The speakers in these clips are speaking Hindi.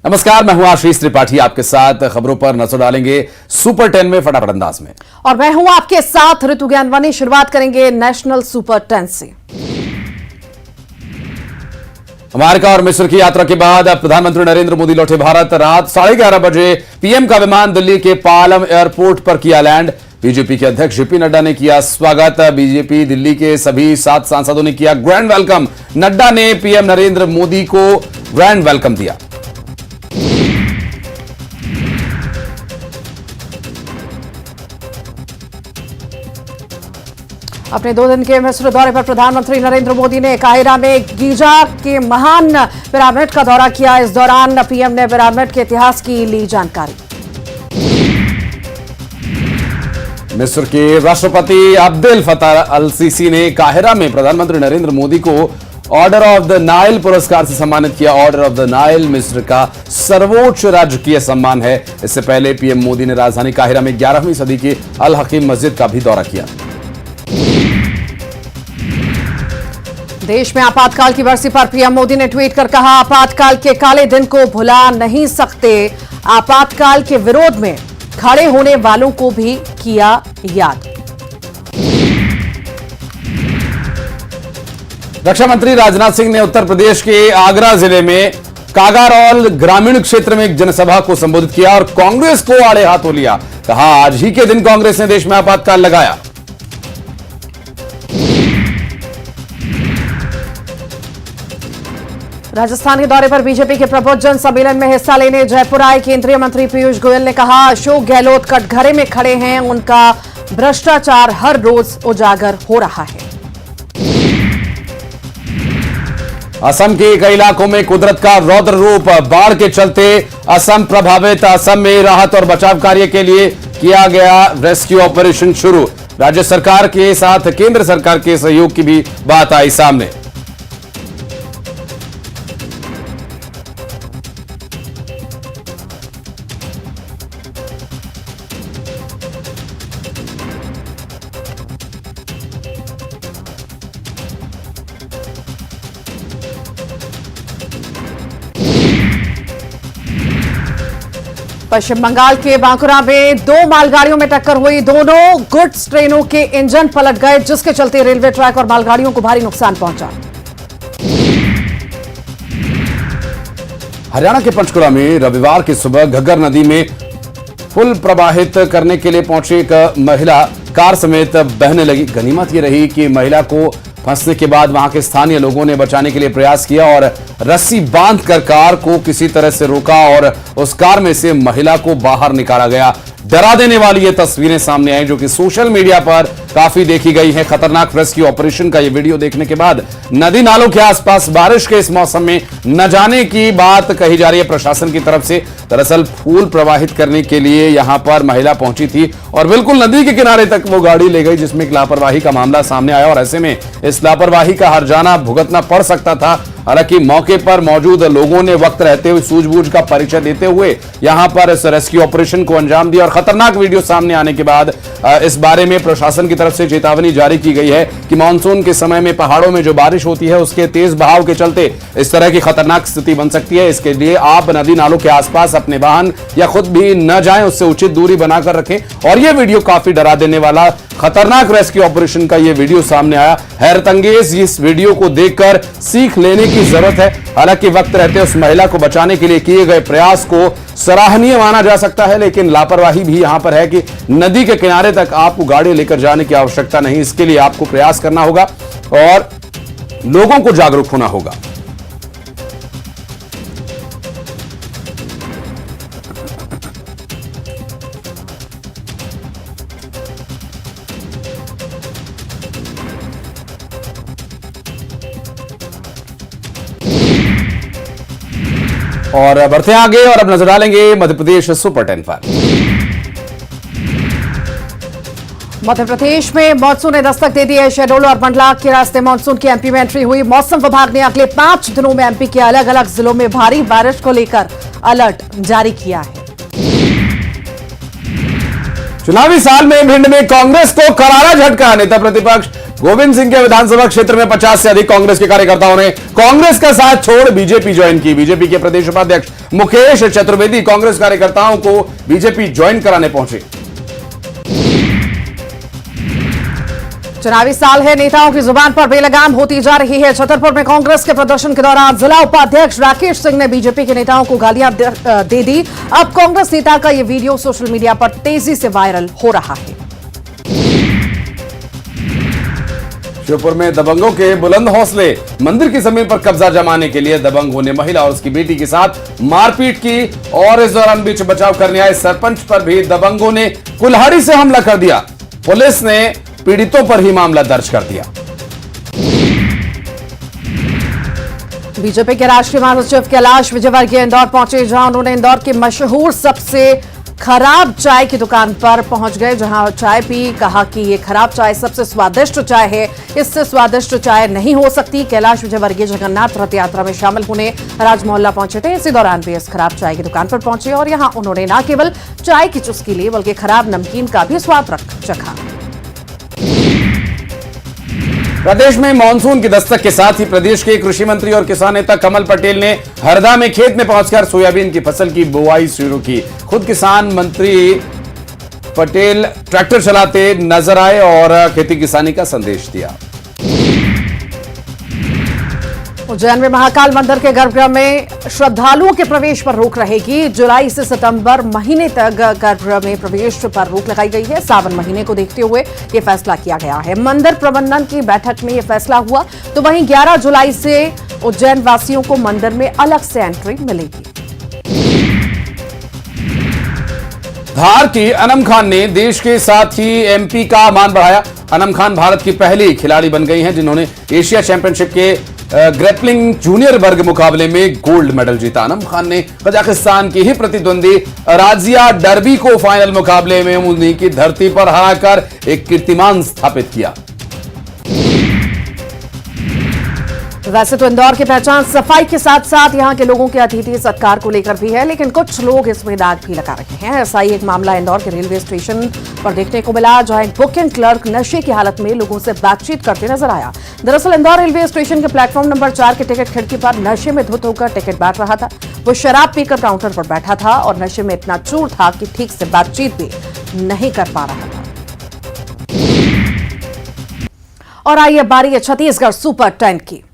नमस्कार, मैं हूं आशीष त्रिपाठी। आपके साथ खबरों पर नजर डालेंगे सुपर 10 में फटाफट अंदाज में। और मैं हूं आपके साथ ऋतु ज्ञानवानी। शुरुआत करेंगे नेशनल सुपर 10 से। अमेरिका और मिस्र की यात्रा के बाद अब प्रधानमंत्री नरेंद्र मोदी लौटे भारत। रात 11:30 बजे पीएम का विमान दिल्ली के पालम एयरपोर्ट पर किया लैंड। बीजेपी के अध्यक्ष जेपी नड्डा ने किया स्वागत। बीजेपी दिल्ली के सभी 7 सांसदों ने किया ग्रैंड वेलकम। नड्डा ने पीएम नरेंद्र मोदी को ग्रैंड वेलकम दिया। अपने 2 दिन के मिस्र दौरे पर प्रधानमंत्री नरेंद्र मोदी ने काहिरा में गीजा के महान पिरामिड का दौरा किया। इस दौरान पीएम ने पिरामिड के इतिहास की ली जानकारी। मिस्र के राष्ट्रपति अब्देल फताह अल सीसी ने काहिरा में प्रधानमंत्री नरेंद्र मोदी को ऑर्डर ऑफ द नाइल पुरस्कार से सम्मानित किया। ऑर्डर ऑफ द नाइल मिस्र का सर्वोच्च राजकीय सम्मान है। इससे पहले पीएम मोदी ने राजधानी काहिरा में 11वीं सदी की अल हकीम मस्जिद का भी दौरा किया। देश में आपातकाल की बरसी पर पीएम मोदी ने ट्वीट कर कहा, आपातकाल के काले दिन को भुला नहीं सकते। आपातकाल के विरोध में खड़े होने वालों को भी किया याद। रक्षा मंत्री राजनाथ सिंह ने उत्तर प्रदेश के आगरा जिले में कागारौल ग्रामीण क्षेत्र में एक जनसभा को संबोधित किया और कांग्रेस को आड़े हाथों लिया। कहा, आज ही के दिन कांग्रेस ने देश में आपातकाल लगाया। राजस्थान के दौरे पर बीजेपी के प्रबुद्ध सम्मेलन में हिस्सा लेने जयपुर आए केंद्रीय मंत्री पीयूष गोयल ने कहा, अशोक गहलोत कटघरे में खड़े हैं। उनका भ्रष्टाचार हर रोज उजागर हो रहा है। असम के कई इलाकों में कुदरत का रौद्र रूप। बाढ़ के चलते असम प्रभावित। असम में राहत और बचाव कार्य के लिए किया गया रेस्क्यू ऑपरेशन शुरू। राज्य सरकार के साथ केंद्र सरकार के सहयोग की भी बात आई सामने। पश्चिम बंगाल के बांकुरा में 2 मालगाड़ियों में टक्कर हुई। दोनों गुड्स ट्रेनों के इंजन पलट गए, जिसके चलते रेलवे ट्रैक और मालगाड़ियों को भारी नुकसान पहुंचा। हरियाणा के पंचकुला में रविवार की सुबह घग्गर नदी में पुल प्रवाहित करने के लिए पहुंची एक महिला कार समेत बहने लगी। गनीमत यह रही कि महिला को फंसने के बाद वहां के स्थानीय लोगों ने बचाने के लिए प्रयास किया और रस्सी बांधकर कार को किसी तरह से रोका और उस कार में से महिला को बाहर निकाला गया। डरा देने वाली ये तस्वीरें सामने आई जो कि सोशल मीडिया पर काफी देखी गई हैं। खतरनाक रेस्क्यू ऑपरेशन का ये वीडियो देखने के बाद नदी नालों के आसपास बारिश के इस मौसम में न जाने की बात कही जा रही है प्रशासन की तरफ से। दरअसल फूल प्रवाहित करने के लिए यहां पर महिला पहुंची थी और बिल्कुल नदी के किनारे तक वो गाड़ी ले गई, जिसमें एक लापरवाही का मामला सामने आया और ऐसे में इस लापरवाही का हर्जाना भुगतना पड़ सकता था। हालांकि मौके पर मौजूद लोगों ने वक्त रहते हुए सूझबूझ का परिचय देते हुए यहां पर इस रेस्क्यू ऑपरेशन को अंजाम दिया और खतरनाक वीडियो सामने आने के बाद इस बारे में प्रशासन की तरफ से चेतावनी जारी की गई है कि मानसून के समय में पहाड़ों में जो बारिश होती है उसके तेज बहाव के चलते इस तरह की खतरनाक स्थिति बन सकती है। इसके लिए आप नदी नालों के आसपास अपने वाहन या खुद भी न जाएं, उससे उचित दूरी बनाकर रखें। और यह वीडियो काफी डरा देने वाला खतरनाक रेस्क्यू ऑपरेशन का यह वीडियो सामने आया। हैरतअंगेज इस वीडियो को देखकर सीख लेने की जरूरत है। हालांकि वक्त रहते उस महिला को बचाने के लिए किए गए प्रयास को सराहनीय माना जा सकता है, लेकिन लापरवाही भी यहां पर है कि नदी के किनारे तक आपको गाड़ी लेकर जाने की आवश्यकता नहीं। इसके लिए आपको प्रयास करना होगा और लोगों को जागरूक होना होगा। और बढ़ते हैं आगे और अब नजर डालेंगे मध्य प्रदेश सुपर 10 पर। मध्य प्रदेश में मानसून ने दस्तक दे दी है। शहडोल और मंडला के रास्ते मानसून की एमपी में एंट्री हुई। मौसम विभाग ने अगले 5 दिनों में एमपी के अलग अलग जिलों में भारी बारिश को लेकर अलर्ट जारी किया है। चुनावी साल में भिंड में कांग्रेस को करारा झटका। नेता प्रतिपक्ष गोविंद सिंह के विधानसभा क्षेत्र में 50 से अधिक कांग्रेस के कार्यकर्ताओं ने कांग्रेस का साथ छोड़ बीजेपी ज्वाइन की। बीजेपी के प्रदेश उपाध्यक्ष मुकेश चतुर्वेदी कांग्रेस कार्यकर्ताओं को बीजेपी ज्वाइन कराने पहुंचे। चुनावी साल है, नेताओं की जुबान पर बेलगाम होती जा रही है। छतरपुर में कांग्रेस के प्रदर्शन के दौरान जिला उपाध्यक्ष राकेश सिंह ने बीजेपी के नेताओं को गालियां दे दी। अब कांग्रेस नेता का यह वीडियो सोशल मीडिया पर तेजी से वायरल हो रहा है। श्योपुर में दबंगों के बुलंद हौसले, मंदिर की जमीन पर कब्जा जमाने के लिए दबंगों ने महिला और उसकी बेटी के साथ मारपीट की और इस दौरान बीच बचाव करने आए सरपंच पर भी दबंगों ने कुल्हाड़ी से हमला कर दिया। पुलिस ने पीड़ितों पर ही मामला दर्ज कर दिया। बीजेपी के राष्ट्रीय महासचिव कैलाश विजयवर्गीय इंदौर पहुंचे, जहां उन्होंने इंदौर की मशहूर सबसे खराब चाय की दुकान पर पहुंच गए, जहां चाय पी। कहा कि ये खराब चाय सबसे स्वादिष्ट चाय है, इससे स्वादिष्ट चाय नहीं हो सकती। कैलाश विजयवर्गीय जगन्नाथ रथ यात्रा में शामिल होने राजमोहल्ला पहुंचे थे। इसी दौरान भी इस खराब चाय की दुकान पर पहुंचे और यहां उन्होंने न केवल चाय की चुस्की ली बल्कि खराब नमकीन का भी स्वाद चखा। प्रदेश में मानसून की दस्तक के साथ ही प्रदेश के कृषि मंत्री और किसान नेता कमल पटेल ने हरदा में खेत में पहुंचकर सोयाबीन की फसल की बुआई शुरू की। खुद किसान मंत्री पटेल ट्रैक्टर चलाते नजर आए और खेती किसानी का संदेश दिया। उज्जैन में महाकाल मंदिर के गर्भगृह में श्रद्धालुओं के प्रवेश पर रोक रहेगी। जुलाई से सितंबर महीने तक गर्भगृह में प्रवेश पर रोक लगाई गई है। सावन महीने को देखते हुए यह फैसला किया गया है। मंदिर प्रबंधन की बैठक में यह फैसला हुआ। तो वहीं 11 जुलाई से उज्जैन वासियों को मंदिर में अलग से एंट्री मिलेगी। धार की अनम खान ने देश के साथ ही एमपी का मान बढ़ाया। अनम खान भारत की पहली खिलाड़ी बन गई हैं जिन्होंने एशिया चैंपियनशिप के ग्रैपलिंग जूनियर वर्ग मुकाबले में गोल्ड मेडल जीता। अनम खान ने कजाकिस्तान की ही प्रतिद्वंदी राजिया डर्बी को फाइनल मुकाबले में उन्हीं की धरती पर हराकर एक कीर्तिमान स्थापित किया। वैसे तो इंदौर की पहचान सफाई के साथ साथ यहां के लोगों के अतिथि सत्कार को लेकर भी है, लेकिन कुछ लोग इसमें दाग भी लगा रहे हैं। ऐसा ही एक मामला इंदौर के रेलवे स्टेशन पर देखने को मिला, जहां एक बुकिंग क्लर्क नशे की हालत में लोगों से बातचीत करते नजर आया। दरअसल इंदौर रेलवे स्टेशन के प्लेटफॉर्म नंबर 4 के टिकट खिड़की पर नशे में धुत होकर टिकट बांट रहा था। वो शराब पीकर काउंटर पर बैठा था और नशे में इतना चूर था कि ठीक से बातचीत भी नहीं कर पा रहा था। और आइए बारी है छत्तीसगढ़ सुपर 10 की।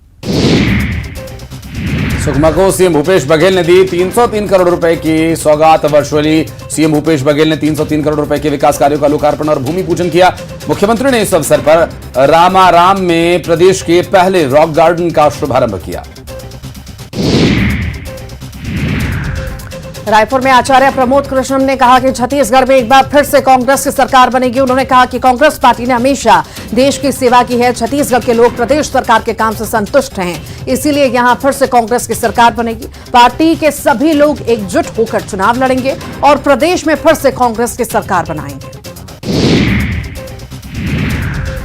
सुकमा को सीएम भूपेश बघेल ने दी 303 करोड़ रुपए की सौगात। वर्चुअली सीएम भूपेश बघेल ने 303 करोड़ रुपए के विकास कार्यों का लोकार्पण और भूमि पूजन किया। मुख्यमंत्री ने इस अवसर पर रामाराम में प्रदेश के पहले रॉक गार्डन का शुभारंभ किया। रायपुर में आचार्य प्रमोद कृष्णम ने कहा कि छत्तीसगढ़ में एक बार फिर से कांग्रेस की सरकार बनेगी। उन्होंने कहा कि कांग्रेस पार्टी ने हमेशा देश की सेवा की है। छत्तीसगढ़ के लोग प्रदेश सरकार के काम से संतुष्ट हैं, इसीलिए यहां फिर से कांग्रेस की सरकार बनेगी। पार्टी के सभी लोग एकजुट होकर चुनाव लड़ेंगे और प्रदेश में फिर से कांग्रेस की सरकार बनाएंगे।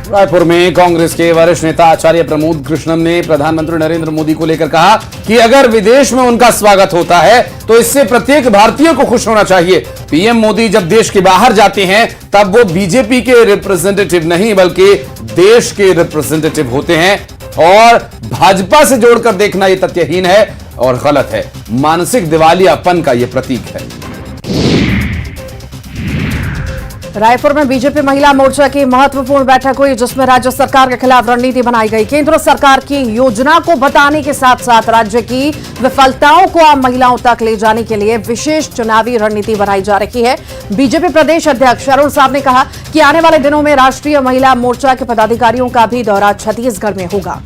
रायपुर में कांग्रेस के वरिष्ठ नेता आचार्य प्रमोद कृष्णम ने प्रधानमंत्री नरेंद्र मोदी को लेकर कहा कि अगर विदेश में उनका स्वागत होता है तो इससे प्रत्येक भारतीय को खुश होना चाहिए। पीएम मोदी जब देश के बाहर जाते हैं तब वो बीजेपी के रिप्रेजेंटेटिव नहीं बल्कि देश के रिप्रेजेंटेटिव होते हैं और भाजपा से जोड़कर देखना यह तथ्यहीन है और गलत है। मानसिक दिवालियापन का यह प्रतीक है। रायपुर में बीजेपी महिला मोर्चा की महत्वपूर्ण बैठक हुई, जिसमें राज्य सरकार के खिलाफ रणनीति बनाई गई। केंद्र सरकार की योजना को बताने के साथ साथ राज्य की विफलताओं को आम महिलाओं तक ले जाने के लिए विशेष चुनावी रणनीति बनाई जा रही है। बीजेपी प्रदेश अध्यक्ष अरुण साहब ने कहा कि आने वाले दिनों में राष्ट्रीय महिला मोर्चा के पदाधिकारियों का भी दौरा छत्तीसगढ़ में होगा।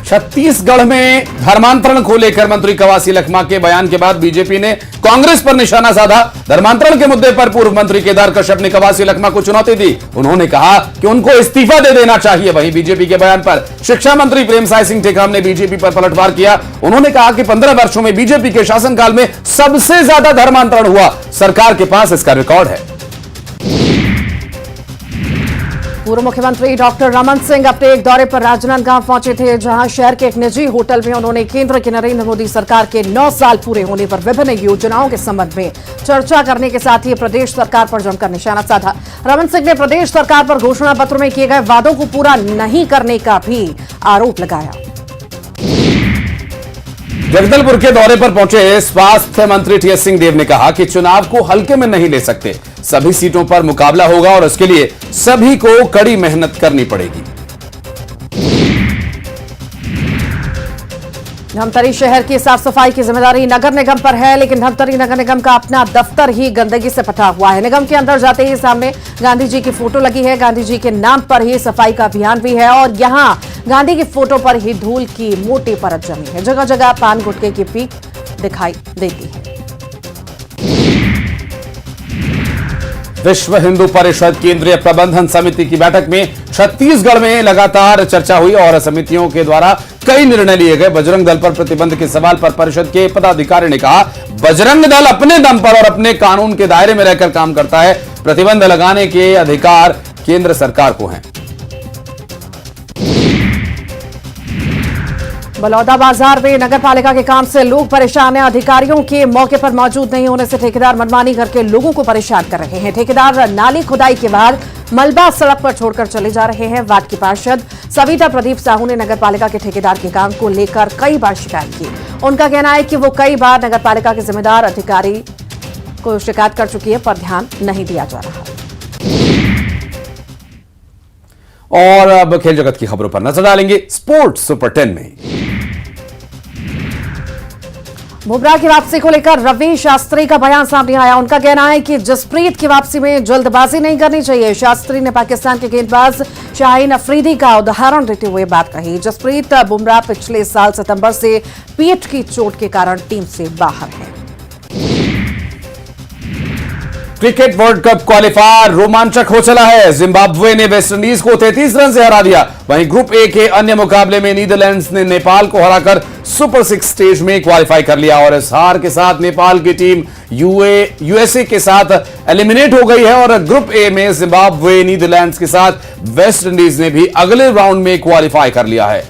छत्तीसगढ़ में धर्मांतरण को लेकर मंत्री कवासी लखमा के बयान के बाद बीजेपी ने कांग्रेस पर निशाना साधा। धर्मांतरण के मुद्दे पर पूर्व मंत्री केदार कश्यप ने कवासी लखमा को चुनौती दी। उन्होंने कहा कि उनको इस्तीफा दे देना चाहिए। वहीं बीजेपी के बयान पर शिक्षा मंत्री प्रेमसाय सिंह टेकाम ने बीजेपी पर पलटवार किया। उन्होंने कहा कि 15 वर्षों में बीजेपी के शासनकाल में सबसे ज्यादा धर्मांतरण हुआ। सरकार के पास इसका रिकॉर्ड है। पूर्व मुख्यमंत्री डॉक्टर रमन सिंह अपने एक दौरे पर राजनांदगांव पहुंचे थे, जहां शहर के एक निजी होटल में उन्होंने केंद्र की नरेंद्र मोदी सरकार के 9 साल पूरे होने पर विभिन्न योजनाओं के संबंध में चर्चा करने के साथ ही प्रदेश सरकार पर जमकर निशाना साधा। रमन सिंह ने प्रदेश सरकार पर घोषणा पत्र में किए गए वादों को पूरा नहीं करने का भी आरोप लगाया। जगदलपुर के दौरे पर पहुंचे स्वास्थ्य मंत्री टीएस सिंहदेव ने कहा कि चुनाव को हल्के में नहीं ले सकते, सभी सीटों पर मुकाबला होगा और इसके लिए सभी को कड़ी मेहनत करनी पड़ेगी। धमतरी शहर की साफ सफाई की जिम्मेदारी नगर निगम पर है, लेकिन धमतरी नगर निगम का अपना दफ्तर ही गंदगी से फटा हुआ है। निगम के अंदर जाते ही सामने गांधी जी की फोटो लगी है, गांधी जी के नाम पर ही सफाई का अभियान भी है और यहां गांधी की फोटो पर ही धूल की मोटी परत जमी है। जगह जगह पान गुटखे की पीक दिखाई देती है। विश्व हिंदू परिषद केंद्रीय प्रबंधन समिति की बैठक में छत्तीसगढ़ में लगातार चर्चा हुई और समितियों के द्वारा कई निर्णय लिए गए। बजरंग दल पर प्रतिबंध के सवाल पर परिषद के पदाधिकारी ने कहा, बजरंग दल अपने दम पर और अपने कानून के दायरे में रहकर काम करता है, प्रतिबंध लगाने के अधिकार केंद्र सरकार को हैं। बलौदा बाजार में नगर पालिका के काम से लोग परेशान हैं। अधिकारियों के मौके पर मौजूद नहीं होने से ठेकेदार मनमानी करके लोगों को परेशान कर रहे हैं। ठेकेदार नाली खुदाई के बाद मलबा सड़क पर छोड़कर चले जा रहे हैं। वार्ड की पार्षद सविता प्रदीप साहू ने नगर पालिका के ठेकेदार के काम को लेकर कई बार शिकायत की। उनका कहना है कि वो कई बार नगर पालिका के जिम्मेदार अधिकारी को शिकायत कर चुकी है, पर ध्यान नहीं दिया जा रहा। और अब खेल जगत की खबरों पर नजर डालेंगे स्पोर्ट्स सुपर 10 में। बुमराह की वापसी को लेकर रवि शास्त्री का बयान सामने आया। उनका कहना है कि जसप्रीत की वापसी में जल्दबाजी नहीं करनी चाहिए। शास्त्री ने पाकिस्तान के गेंदबाज शाहीन अफरीदी का उदाहरण देते हुए बात कही। जसप्रीत बुमराह पिछले साल सितंबर से पीठ की चोट के कारण टीम से बाहर है। क्रिकेट वर्ल्ड कप क्वालिफायर रोमांचक हो चला है। जिम्बाब्वे ने वेस्टइंडीज को 33 रन से हरा दिया। वहीं ग्रुप ए के अन्य मुकाबले में नीदरलैंड्स ने नेपाल को हराकर सुपर 6 स्टेज में क्वालिफाई कर लिया और इस हार के साथ नेपाल की टीम यूएसए के साथ एलिमिनेट हो गई है और ग्रुप ए में जिम्बाब्वे नीदरलैंड्स के साथ वेस्टइंडीज ने भी अगले राउंड में क्वालिफाई कर लिया है।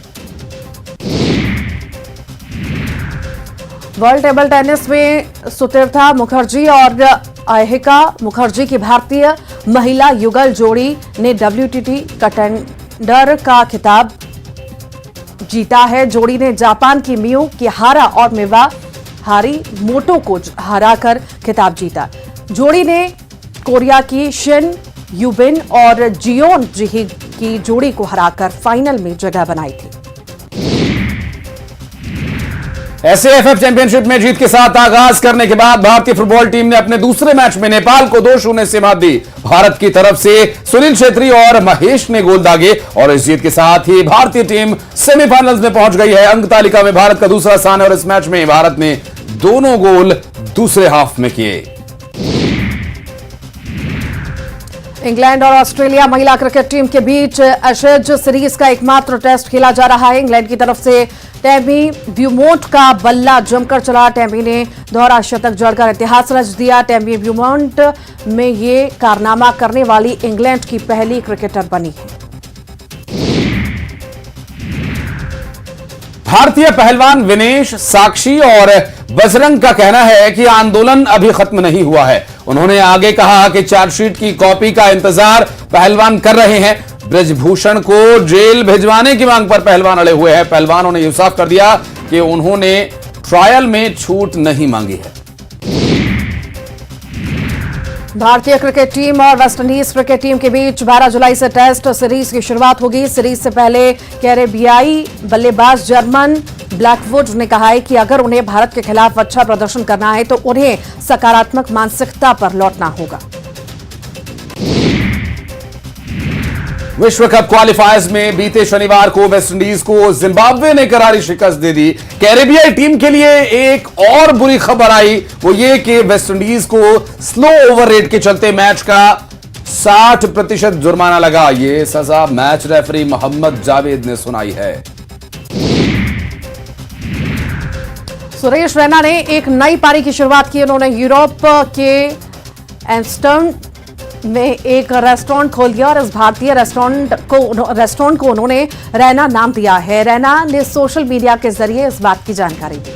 वर्ल्ड टेबल टेनिस में सुतीर्था मुखर्जी और अयहिका मुखर्जी की भारतीय महिला युगल जोड़ी ने WTT कंटेंडर का खिताब जीता है। जोड़ी ने जापान की मियो किहारा और मेवा हारी मोटो को हराकर खिताब जीता। जोड़ी ने कोरिया की शिन यूबिन और जियोन जिही की जोड़ी को हराकर फाइनल में जगह बनाई थी। एसएएफ चैंपियनशिप में जीत के साथ आगाज करने के बाद भारतीय फुटबॉल टीम ने अपने दूसरे मैच में नेपाल को 2-0 से मात दी। भारत की तरफ से सुनील छेत्री और महेश ने गोल दागे और इस जीत के साथ ही भारतीय टीम सेमीफाइनल्स में पहुंच गई है। अंक तालिका में भारत का दूसरा स्थान है और इस मैच में भारत ने दोनों गोल दूसरे हाफ में किए। इंग्लैंड और ऑस्ट्रेलिया महिला क्रिकेट टीम के बीच एशेज सीरीज का एकमात्र टेस्ट खेला जा रहा है। इंग्लैंड की तरफ से टैमी ब्यूमोंट का बल्ला जमकर चला। टैमी ने दोहरा शतक जड़कर इतिहास रच दिया। टैमी ब्यूमोंट में ये कारनामा करने वाली इंग्लैंड की पहली क्रिकेटर बनी है। भारतीय पहलवान विनेश, साक्षी और बजरंग का कहना है कि आंदोलन अभी खत्म नहीं हुआ है। उन्होंने आगे कहा कि चार्जशीट की कॉपी का इंतजार पहलवान कर रहे हैं। ब्रजभूषण को जेल भिजवाने की मांग पर पहलवान अड़े हुए हैं। पहलवानों ने यह साफ कर दिया कि उन्होंने ट्रायल में छूट नहीं मांगी है। भारतीय क्रिकेट टीम और वेस्टइंडीज क्रिकेट टीम के बीच 12 जुलाई से टेस्ट सीरीज की शुरुआत होगी। सीरीज से पहले कैरेबियाई बल्लेबाज जर्मन ब्लैकवुड ने कहा है कि अगर उन्हें भारत के खिलाफ अच्छा प्रदर्शन करना है तो उन्हें सकारात्मक मानसिकता पर लौटना होगा। विश्व कप क्वालिफायर्स में बीते शनिवार को वेस्टइंडीज को जिम्बाब्वे ने करारी शिकस्त दे दी। कैरेबियाई टीम के लिए एक और बुरी खबर आई, वो ये कि वेस्टइंडीज को स्लो ओवर रेट के चलते मैच का 60% जुर्माना लगा। ये सजा मैच रेफरी मोहम्मद जावेद ने सुनाई है। सुरेश रैना ने एक नई पारी की शुरुआत की। उन्होंने यूरोप के एम्स्टर्डम में एक रेस्टोरेंट खोल दिया और इस भारतीय रेस्टोरेंट को उन्होंने रैना नाम दिया है। रैना ने सोशल मीडिया के जरिए इस बात की जानकारी दी।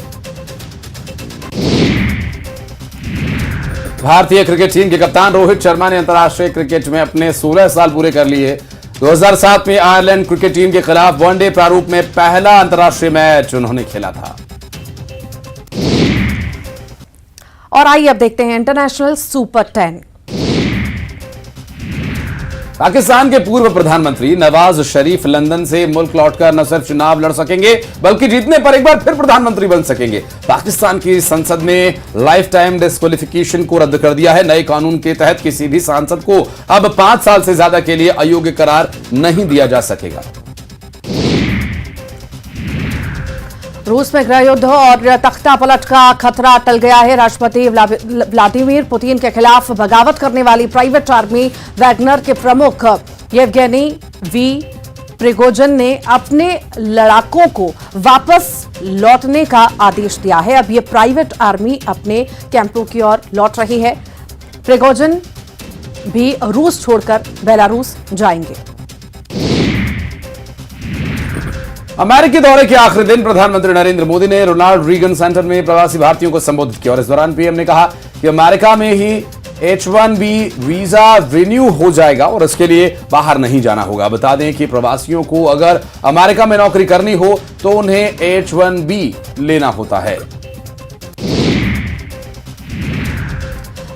भारतीय क्रिकेट टीम के कप्तान रोहित शर्मा ने अंतर्राष्ट्रीय क्रिकेट में अपने 16 साल पूरे कर लिए। 2007 में आयरलैंड क्रिकेट टीम के खिलाफ वनडे प्रारूप में पहला अंतर्राष्ट्रीय मैच उन्होंने खेला था। और आइए अब देखते हैं इंटरनेशनल सुपर 10। पाकिस्तान के पूर्व प्रधानमंत्री नवाज शरीफ लंदन से मुल्क लौटकर न सिर्फ चुनाव लड़ सकेंगे बल्कि जीतने पर एक बार फिर प्रधानमंत्री बन सकेंगे। पाकिस्तान की संसद ने लाइफ टाइम डिस्क्वालिफिकेशन को रद्द कर दिया है। नए कानून के तहत किसी भी सांसद को अब 5 साल से ज्यादा के लिए अयोग्य करार नहीं दिया जा सकेगा। रूस में गृहयुद्ध और तख्ता पलट का खतरा टल गया है। राष्ट्रपति व्लादिमीर पुतिन के खिलाफ बगावत करने वाली प्राइवेट आर्मी वैगनर के प्रमुख येवगेनी वी प्रिगोजिन ने अपने लड़ाकों को वापस लौटने का आदेश दिया है। अब ये प्राइवेट आर्मी अपने कैंपों की ओर लौट रही है। प्रिगोजिन भी रूस छोड़कर बेलारूस जाएंगे। अमेरिकी दौरे के आखिरी दिन प्रधानमंत्री नरेंद्र मोदी ने रोनाल्ड रीगन सेंटर में प्रवासी भारतीयों को संबोधित किया और इस दौरान पीएम ने कहा कि अमेरिका में ही H-1B वीजा रिन्यू हो जाएगा और इसके लिए बाहर नहीं जाना होगा। बता दें कि प्रवासियों को अगर अमेरिका में नौकरी करनी हो तो उन्हें H-1B लेना होता है।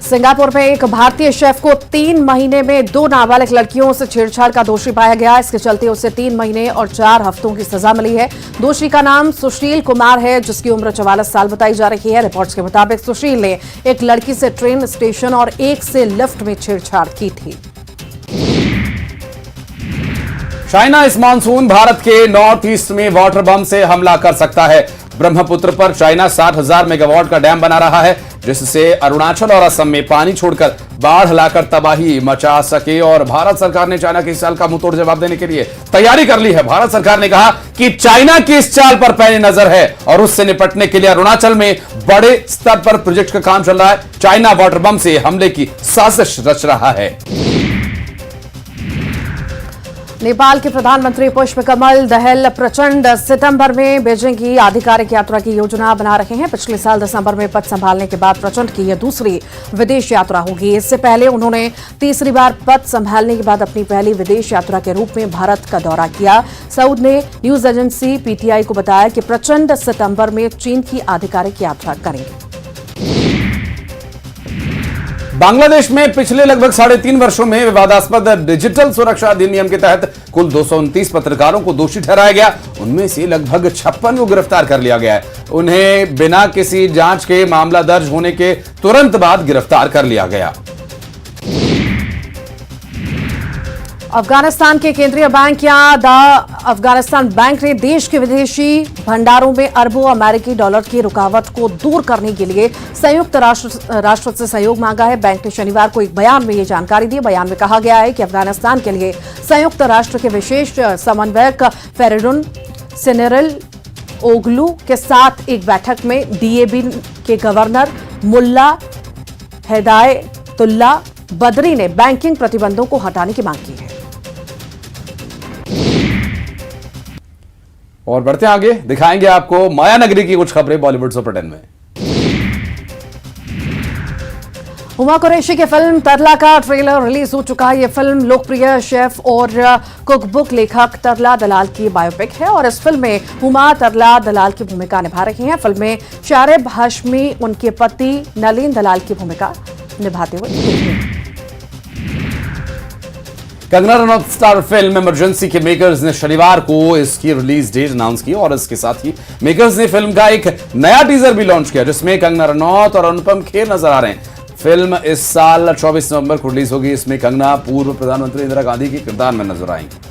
सिंगापुर में एक भारतीय शेफ को 3 महीने में 2 नाबालिग लड़कियों से छेड़छाड़ का दोषी पाया गया। इसके चलते उसे 3 महीने और 4 हफ्तों की सजा मिली है। दोषी का नाम सुशील कुमार है, जिसकी उम्र 44 साल बताई जा रही है। रिपोर्ट्स के मुताबिक सुशील ने एक लड़की से ट्रेन स्टेशन और एक से लिफ्ट में छेड़छाड़ की थी। चाइना इस मानसून भारत के नॉर्थ ईस्ट में वाटर बम से हमला कर सकता है। ब्रह्मपुत्र पर चाइना 60,000 मेगावाट का डैम बना रहा है, जिससे अरुणाचल और असम में पानी छोड़कर बाढ़ लाकर तबाही मचा सके। और भारत सरकार ने चाइना की इस चाल का मुंहतोड़ जवाब देने के लिए तैयारी कर ली है। भारत सरकार ने कहा कि चाइना की इस चाल पर पैनी नजर है और उससे निपटने के लिए अरुणाचल में बड़े स्तर पर प्रोजेक्ट का काम चल रहा है। चाइना वाटर बम से हमले की साजिश रच रहा है। नेपाल के प्रधानमंत्री पुष्पकमल दहल प्रचंड सितंबर में बीजिंग की आधिकारिक यात्रा की योजना बना रहे हैं। पिछले साल दिसंबर में पद संभालने के बाद प्रचंड की यह दूसरी विदेश यात्रा होगी। इससे पहले उन्होंने तीसरी बार पद संभालने के बाद अपनी पहली विदेश यात्रा के रूप में भारत का दौरा किया। सऊद ने न्यूज एजेंसी पीटीआई को बताया कि प्रचंड सितंबर में चीन की आधिकारिक यात्रा करेंगे। बांग्लादेश में पिछले लगभग 3.5 वर्षों में विवादास्पद डिजिटल सुरक्षा अधिनियम के तहत कुल 229 पत्रकारों को दोषी ठहराया गया। उनमें से लगभग 56 को गिरफ्तार कर लिया गया है। उन्हें बिना किसी जांच के मामला दर्ज होने के तुरंत बाद गिरफ्तार कर लिया गया। अफगानिस्तान के केंद्रीय बैंक या द अफगानिस्तान बैंक ने देश के विदेशी भंडारों में अरबों अमेरिकी डॉलर की रुकावट को दूर करने के लिए संयुक्त राष्ट्र से सहयोग मांगा है। बैंक ने शनिवार को एक बयान में ये जानकारी दी। बयान में कहा गया है कि अफगानिस्तान के लिए संयुक्त राष्ट्र के विशेष समन्वयक फेरिडुन सिनेरल ओगलू के साथ एक बैठक में डीएबी के गवर्नर मुल्ला हिदायतुल्ला बदरी ने बैंकिंग प्रतिबंधों को हटाने की मांग की है। और बढ़ते आगे, दिखाएंगे आपको माया नगरी की कुछ खबरें बॉलीवुड सुपर 10 में। हुमा कुरैशी की फिल्म तरला का ट्रेलर रिलीज हो चुका है। यह फिल्म लोकप्रिय शेफ और कुकबुक लेखक तरला दलाल की बायोपिक है और इस फिल्म में हुमा तरला दलाल की भूमिका निभा रही हैं। फिल्म में शारिब हाशमी उनके पति नलीन दलाल की भूमिका निभाते हुए दिखेंगे। Kangana Ranaut star film emergency के मेकर्स ने शनिवार को इसकी रिलीज डेट अनाउंस की और इसके साथ ही मेकर्स ने फिल्म का एक नया टीजर भी लॉन्च किया, जिसमें कंगना रनौत और अनुपम खेर नजर आ रहे हैं। फिल्म इस साल 24 नवंबर को रिलीज होगी। इसमें कंगना पूर्व प्रधानमंत्री इंदिरा गांधी के किरदार में नजर आएंगी।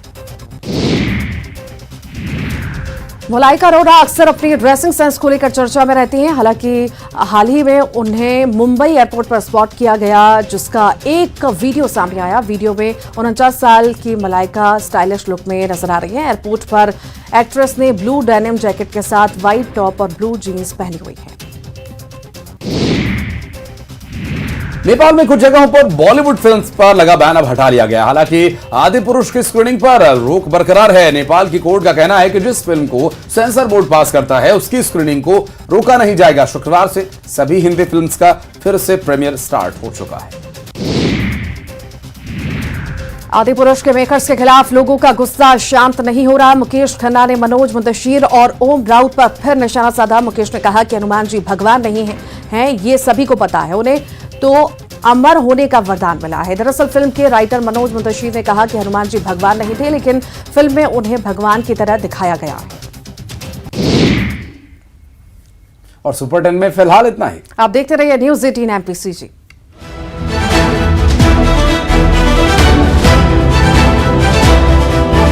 मलाइका अरोड़ा अक्सर अपनी ड्रेसिंग सेंस को लेकर चर्चा में रहती हैं। हालांकि हाल ही में उन्हें मुंबई एयरपोर्ट पर स्पॉट किया गया, जिसका एक वीडियो सामने आया। वीडियो में 49 साल की मलाइका स्टाइलिश लुक में नजर आ रही हैं। एयरपोर्ट पर एक्ट्रेस ने ब्लू डेनिम जैकेट के साथ व्हाइट टॉप और ब्लू जीन्स पहनी हुई है। नेपाल में कुछ जगहों पर बॉलीवुड फिल्म्स पर लगा बैन अब हटा लिया गया। हालांकि आदि पुरुष की स्क्रीनिंग पर रोक बरकरार है। नेपाल की कोर्ट का कहना है कि जिस फिल्म को सेंसर बोर्ड पास करता है उसकी स्क्रीनिंग को रोका नहीं जाएगा। शुक्रवार से सभी हिंदी फिल्म्स का फिर से प्रीमियर स्टार्ट हो चुका है। आदि पुरुष के मेकर्स के खिलाफ लोगों का गुस्सा शांत नहीं हो रहा। मुकेश खन्ना ने मनोज मुंतशिर और ओम राउत पर फिर निशाना साधा। मुकेश ने कहा कि हनुमान जी भगवान नहीं हैं, ये सभी को पता है, उन्हें तो अमर होने का वरदान मिला है। दरअसल फिल्म के राइटर मनोज मुंतशिर ने कहा कि हनुमान जी भगवान नहीं थे, लेकिन फिल्म में उन्हें भगवान की तरह दिखाया गया है। और सुपर 10 में फिलहाल इतना ही। आप देखते रहिए न्यूज़ 18 MPCG।